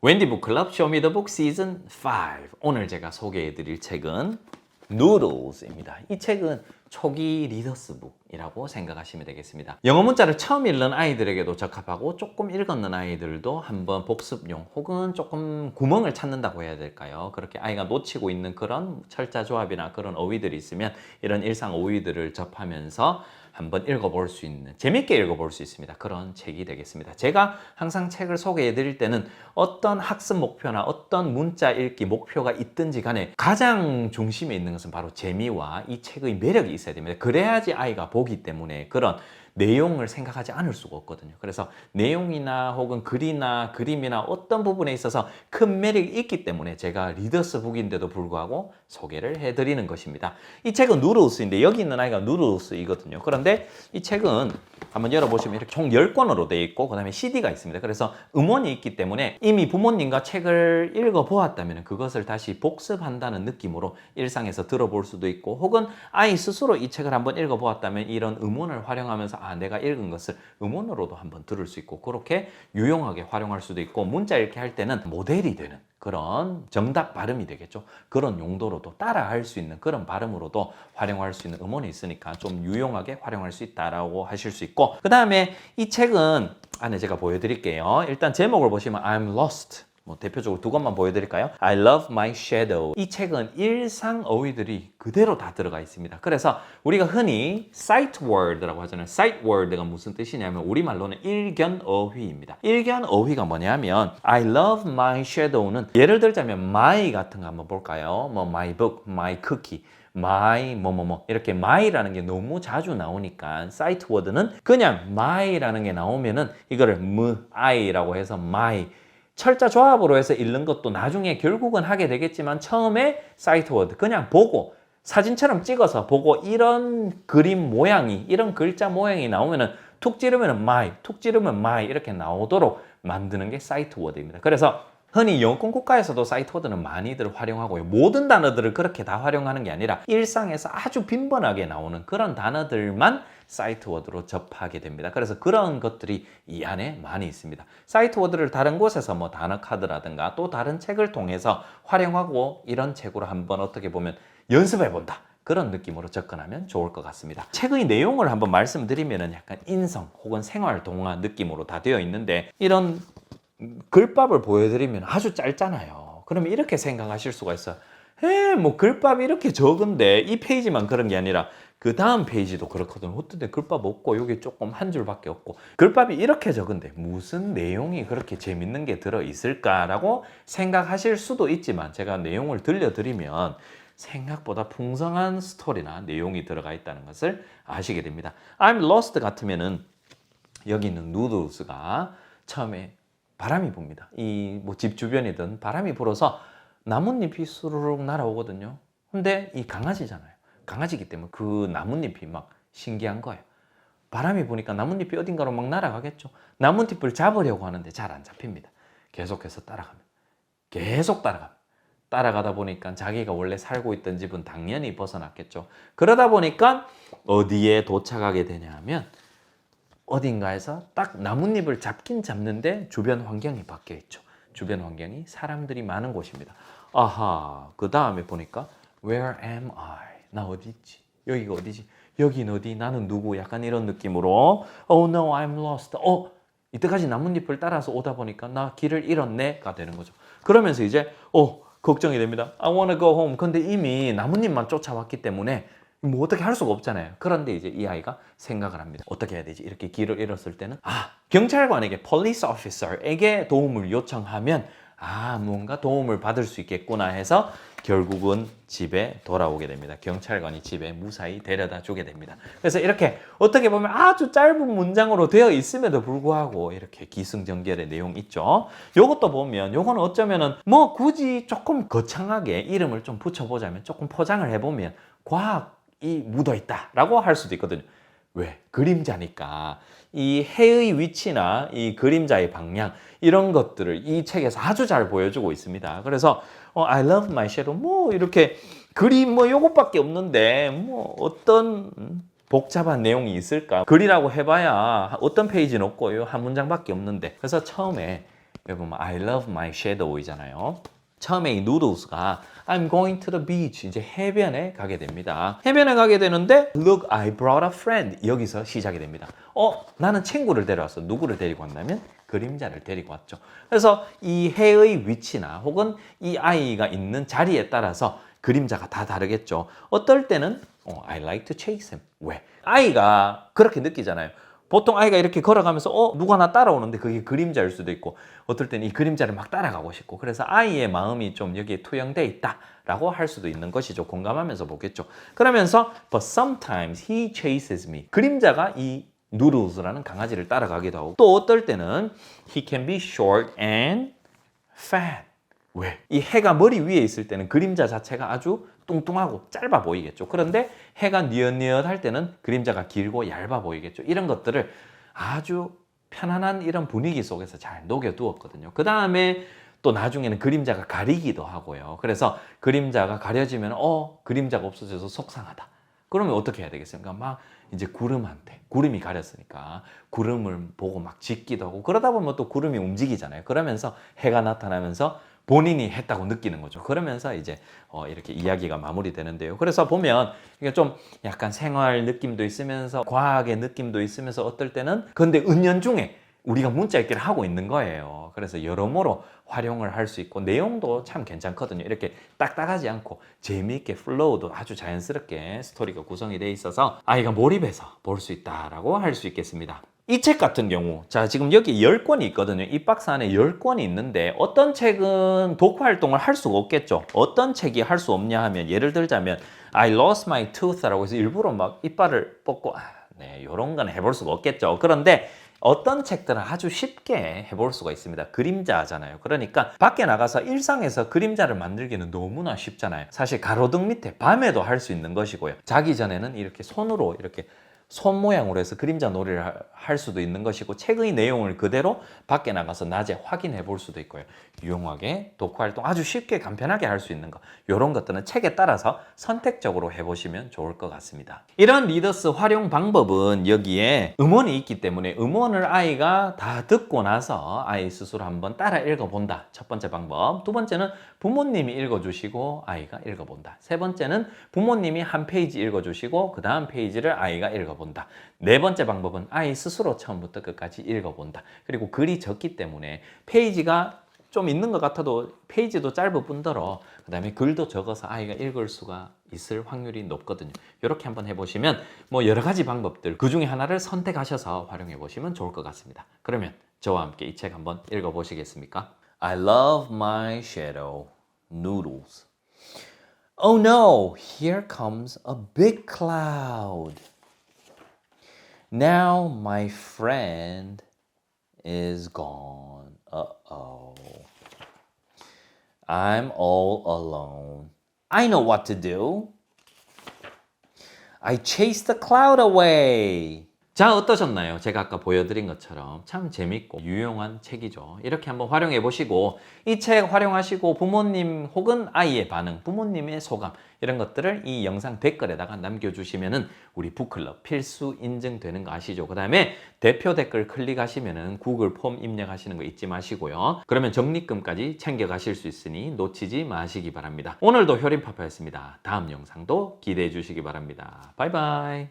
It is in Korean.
웬디 북클럽 쇼미더북 시즌 5. 오늘 제가 소개해드릴 책은 Noodles입니다. 이 책은 초기 리더스북이라고 생각하시면 되겠습니다. 영어 문자를 처음 읽는 아이들에게도 적합하고 조금 읽었는 아이들도 한번 복습용 혹은 조금 구멍을 찾는다고 해야 될까요? 그렇게 아이가 놓치고 있는 그런 철자 조합이나 그런 어휘들이 있으면 이런 일상 어휘들을 접하면서 한번 읽어볼 수 있는, 재밌게 읽어볼 수 있습니다. 그런 책이 되겠습니다. 제가 항상 책을 소개해 드릴 때는 어떤 학습 목표나 어떤 문자 읽기 목표가 있든지 간에 가장 중심에 있는 것은 바로 재미와 이 책의 매력이 있어야 됩니다. 그래야지 아이가 보기 때문에 그런 내용을 생각하지 않을 수가 없거든요. 그래서 내용이나 혹은 글이나 그림이나 어떤 부분에 있어서 큰 매력이 있기 때문에 제가 리더스북인데도 불구하고 소개를 해드리는 것입니다. 이 책은 누르스인데 여기 있는 아이가 누르스이거든요. 그런데 이 책은 한번 열어보시면 이렇게 총 10권으로 되어 있고 그 다음에 CD가 있습니다. 그래서 음원이 있기 때문에 이미 부모님과 책을 읽어보았다면 그것을 다시 복습한다는 느낌으로 일상에서 들어볼 수도 있고 혹은 아이 스스로 이 책을 한번 읽어보았다면 이런 음원을 활용하면서 내가 읽은 것을 음원으로도 한번 들을 수 있고 그렇게 유용하게 활용할 수도 있고 문자 읽기 할 때는 모델이 되는 그런 정답 발음이 되겠죠. 그런 용도로도 따라할 수 있는 그런 발음으로도 활용할 수 있는 음원이 있으니까 좀 유용하게 활용할 수 있다라고 하실 수 있고 그 다음에 이 책은 안에 제가 보여드릴게요. 일단 제목을 보시면 I'm lost. 대표적으로 두 것만 보여드릴까요? I love my shadow. 이 책은 일상 어휘들이 그대로 다 들어가 있습니다. 그래서 우리가 흔히 sight word라고 하잖아요. sight word가 무슨 뜻이냐면 우리말로는 일견 어휘입니다. 일견 어휘가 뭐냐면 I love my shadow는 예를 들자면 my 같은 거 한번 볼까요? my book, my cookie. my 뭐뭐뭐 이렇게 my라는 게 너무 자주 나오니까 sight word는 그냥 my라는 게 나오면은 이거를 my라고 해서 my 철자 조합으로 해서 읽는 것도 나중에 결국은 하게 되겠지만 처음에 사이트 워드 그냥 보고 사진처럼 찍어서 보고 이런 그림 모양이 이런 글자 모양이 나오면은 툭 찌르면 my, 툭 찌르면 my 이렇게 나오도록 만드는 게 사이트 워드입니다. 그래서 흔히 영어권 국가에서도 사이트 워드는 많이들 활용하고요. 모든 단어들을 그렇게 다 활용하는 게 아니라 일상에서 아주 빈번하게 나오는 그런 단어들만 사이트 워드로 접하게 됩니다. 그래서 그런 것들이 이 안에 많이 있습니다. 사이트 워드를 다른 곳에서 단어 카드라든가 또 다른 책을 통해서 활용하고 이런 책으로 한번 어떻게 보면 연습해 본다. 그런 느낌으로 접근하면 좋을 것 같습니다. 책의 내용을 한번 말씀드리면 약간 인성 혹은 생활 동화 느낌으로 다 되어 있는데 이런 글밥을 보여드리면 아주 짧잖아요. 그러면 이렇게 생각하실 수가 있어요. 글밥이 이렇게 적은데 이 페이지만 그런 게 아니라 그 다음 페이지도 그렇거든요. 어떤데 글밥 없고 여기 조금 한 줄밖에 없고 글밥이 이렇게 적은데 무슨 내용이 그렇게 재밌는 게 들어있을까라고 생각하실 수도 있지만 제가 내용을 들려드리면 생각보다 풍성한 스토리나 내용이 들어가 있다는 것을 아시게 됩니다. I'm lost 같으면은 여기 있는 누드스가 처음에 바람이 붑니다. 이 집 주변이든 바람이 불어서 나뭇잎이 수르륵 날아오거든요. 근데 이 강아지잖아요. 강아지기 때문에 그 나뭇잎이 막 신기한 거예요. 바람이 부니까 나뭇잎이 어딘가로 막 날아가겠죠. 나뭇잎을 잡으려고 하는데 잘 안 잡힙니다. 계속해서 따라가면. 계속 따라가면. 따라가다 보니까 자기가 원래 살고 있던 집은 당연히 벗어났겠죠. 그러다 보니까 어디에 도착하게 되냐 하면 어딘가에서 딱 나뭇잎을 잡긴 잡는데 주변 환경이 바뀌어 있죠. 주변 환경이 사람들이 많은 곳입니다. 아하, 그 다음에 보니까 Where am I? 나 어디 있지? 여기가 어디지? 여긴 어디? 나는 누구? 약간 이런 느낌으로 Oh no, I'm lost. 이때까지 나뭇잎을 따라서 오다 보니까 나 길을 잃었네가 되는 거죠. 그러면서 이제 걱정이 됩니다. I wanna go home. 근데 이미 나뭇잎만 쫓아왔기 때문에 어떻게 할 수가 없잖아요. 그런데 이제 이 아이가 생각을 합니다. 어떻게 해야 되지? 이렇게 길을 잃었을 때는 경찰관에게 police officer에게 도움을 요청하면 뭔가 도움을 받을 수 있겠구나 해서 결국은 집에 돌아오게 됩니다. 경찰관이 집에 무사히 데려다 주게 됩니다. 그래서 이렇게 어떻게 보면 아주 짧은 문장으로 되어 있음에도 불구하고 이렇게 기승전결의 내용 있죠. 요것도 보면 요거는 어쩌면은 굳이 조금 거창하게 이름을 좀 붙여보자면 조금 포장을 해보면 과학이 묻어있다라고 할 수도 있거든요. 왜? 그림자니까 이 해의 위치나 이 그림자의 방향 이런 것들을 이 책에서 아주 잘 보여주고 있습니다. 그래서 I love my shadow 이렇게 그림 요것밖에 없는데 어떤 복잡한 내용이 있을까? 글이라고 해봐야 어떤 페이지는 없고요. 한 문장밖에 없는데 그래서 처음에 여기 보면 I love my shadow이잖아요. 처음에 이 noodles가 I'm going to the beach 이제 해변에 가게 됩니다. 해변에 가게 되는데 Look, I brought a friend 여기서 시작이 됩니다. 나는 친구를 데려왔어. 누구를 데리고 왔냐면 그림자를 데리고 왔죠. 그래서 이 해의 위치나 혹은 이 아이가 있는 자리에 따라서 그림자가 다 다르겠죠. 어떨 때는 I like to chase him. 왜? 아이가 그렇게 느끼잖아요. 보통 아이가 이렇게 걸어가면서 누가 나 따라오는데 그게 그림자일 수도 있고 어떨 때는 이 그림자를 막 따라가고 싶고 그래서 아이의 마음이 좀 여기에 투영돼 있다라고 할 수도 있는 것이죠. 공감하면서 보겠죠. 그러면서 But sometimes he chases me. 그림자가 이 Noodles라는 강아지를 따라가기도 하고 또 어떨 때는 He can be short and fat. 왜? 이 해가 머리 위에 있을 때는 그림자 자체가 아주 뚱뚱하고 짧아 보이겠죠. 그런데 해가 뉘엿뉘엿할 때는 그림자가 길고 얇아 보이겠죠. 이런 것들을 아주 편안한 이런 분위기 속에서 잘 녹여두었거든요. 그 다음에 또 나중에는 그림자가 가리기도 하고요. 그래서 그림자가 가려지면 그림자가 없어져서 속상하다. 그러면 어떻게 해야 되겠습니까? 막 이제 구름이 가렸으니까 구름을 보고 막 짖기도 하고 그러다 보면 또 구름이 움직이잖아요. 그러면서 해가 나타나면서 본인이 했다고 느끼는 거죠. 그러면서 이제 이렇게 이야기가 마무리되는데요. 그래서 보면 이게 좀 약간 생활 느낌도 있으면서 과학의 느낌도 있으면서 어떨 때는 근데 은연중에 우리가 문자 읽기를 하고 있는 거예요. 그래서 여러모로 활용을 할 수 있고 내용도 참 괜찮거든요. 이렇게 딱딱하지 않고 재미있게 플로우도 아주 자연스럽게 스토리가 구성이 돼 있어서 아이가 몰입해서 볼 수 있다라고 할 수 있겠습니다. 이 책 같은 경우 자 지금 여기 10권이 있거든요. 이 박스 안에 10권이 있는데 어떤 책은 독후 활동을 할 수가 없겠죠. 어떤 책이 할 수 없냐 하면 예를 들자면 I lost my tooth라고 해서 일부러 막 이빨을 뽑고 이런 건 해볼 수가 없겠죠. 그런데 어떤 책들은 아주 쉽게 해볼 수가 있습니다. 그림자잖아요. 그러니까 밖에 나가서 일상에서 그림자를 만들기는 너무나 쉽잖아요. 사실 가로등 밑에 밤에도 할 수 있는 것이고요. 자기 전에는 이렇게 손으로 이렇게 손 모양으로 해서 그림자 놀이를 할 수도 있는 것이고 책의 내용을 그대로 밖에 나가서 낮에 확인해 볼 수도 있고요. 유용하게 독후활동 아주 쉽게 간편하게 할 수 있는 거 이런 것들은 책에 따라서 선택적으로 해보시면 좋을 것 같습니다. 이런 리더스 활용 방법은 여기에 음원이 있기 때문에 음원을 아이가 다 듣고 나서 아이 스스로 한번 따라 읽어본다. 첫 번째 방법. 두 번째는 부모님이 읽어주시고 아이가 읽어본다. 세 번째는 부모님이 한 페이지 읽어주시고 그 다음 페이지를 아이가 읽어본다. 네 번째 방법은 아이 스스로 처음부터 끝까지 읽어본다. 그리고 글이 적기 때문에 페이지가 좀 있는 것 같아도 페이지도 짧을 뿐더러 그 다음에 글도 적어서 아이가 읽을 수가 있을 확률이 높거든요. 이렇게 한번 해보시면 뭐 여러 가지 방법들 그 중에 하나를 선택하셔서 활용해 보시면 좋을 것 같습니다. 그러면 저와 함께 이 책 한번 읽어보시겠습니까? I love my shadow, Noodles. Oh no, here comes a big cloud. Now my friend is gone. Uh-oh. I'm all alone. I know what to do. I chased the cloud away. 자, 어떠셨나요? 제가 아까 보여드린 것처럼 참 재밌고 유용한 책이죠. 이렇게 한번 활용해 보시고 이 책 활용하시고 부모님 혹은 아이의 반응, 부모님의 소감 이런 것들을 이 영상 댓글에다가 남겨주시면은 우리 북클럽 필수 인증되는 거 아시죠? 그 다음에 대표 댓글 클릭하시면은 구글 폼 입력하시는 거 잊지 마시고요. 그러면 적립금까지 챙겨가실 수 있으니 놓치지 마시기 바랍니다. 오늘도 효림파파였습니다. 다음 영상도 기대해 주시기 바랍니다. 바이바이.